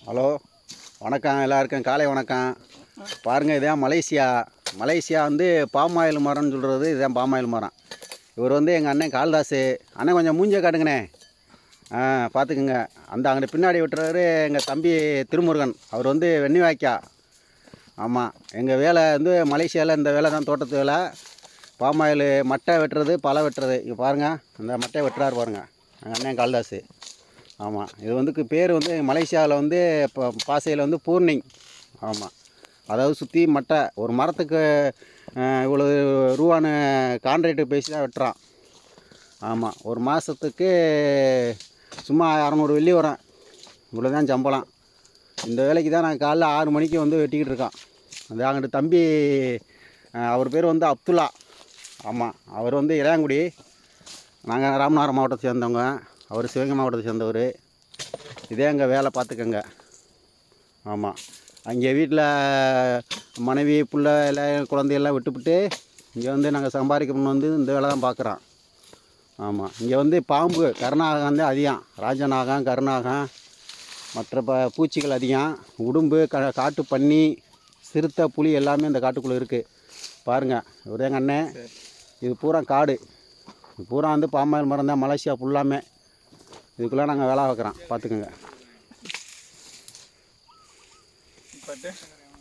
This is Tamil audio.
ஹலோ, வணக்கம் எல்லாருக்கும். காலை வணக்கம். பாருங்கள், இதுதான் மலேசியா வந்து பாம் ஆயில் மரம்னு சொல்கிறது. இதுதான் பாம் ஆயில் மரம். இவர் வந்து எங்கள் அண்ணன் காளிதாஸ். அண்ணன் கொஞ்சம் மூஞ்ச காட்டுங்கண்ணே. பார்த்துக்குங்க. அங்கிட்ட பின்னாடி விட்டுறாரு எங்கள் தம்பி திருமுருகன். அவர் வந்து வெண்ணி வாய்க்கா. ஆமாம், எங்கள் வேலை வந்து மலேசியாவில் இந்த வேலை தான், தோட்டத்து வேலை. பாம் ஆயில் மட்டை வெட்டுறது, பழம் வெட்டுறது. இங்கே பாருங்கள், இந்த மட்டையை வெட்டுறாரு பாருங்கள் எங்கள் அண்ணன் காளிதாஸ். ஆமாம், இது வந்து பேர் வந்து மலேசியாவில் வந்து இப்போ பாசையில் வந்து பூர்ணிங். ஆமாம், அதாவது சுற்றி மட்டை. ஒரு மரத்துக்கு இவ்வளோ ரூபான்னு கான்ட்ராக்டு பேசி தான் வெட்டுறான். ஆமாம், ஒரு மாதத்துக்கு சும்மா 600 வெள்ளி வரும். இவ்வளோ தான் சம்பளம். இந்த வேலைக்கு தான் நான் காலைல 6 மணிக்கு வந்து வெட்டிக்கிட்டு இருக்கோம். அந்த அங்கிட்ட தம்பி, அவர் பேர் வந்து அப்துல்லா. ஆமாம், அவர் வந்து இளையாங்குடி. நாங்கள் ராமநாதபுரம் மாவட்டத்தை சேர்ந்தவங்க. அவர் சிவகங்கை மாவட்டத்தை சேர்ந்தவர். இதே எங்கள் வேலை, பார்த்துக்கங்க. ஆமாம், அங்கே வீட்டில் மனைவி பிள்ளை எல்லாம் குழந்தையெல்லாம் விட்டுவிட்டு இங்கே வந்து நாங்கள் சம்பாதிக்கணும்னு வந்து இந்த வேலை தான் பார்க்குறோம். ஆமாம், இங்கே வந்து பாம்பு கருநாகம் வந்து அதிகம். ராஜநாகம், கருநாகம், மற்ற பூச்சிகள் அதிகம். உடும்பு, காட்டு பன்னி, சிறுத்தை, புலி எல்லாமே இந்த காட்டுக்குள்ளே இருக்குது. பாருங்கள், ஒரே அண்ணன். இது பூரா காடு. இது பூரா வந்து பாமாயில் மரம் தான். மலேசியா ஃபுல்லாமே இதுக்குள்ளே நாங்கள் வேலை வைக்கிறோம். பார்த்துக்கோங்க.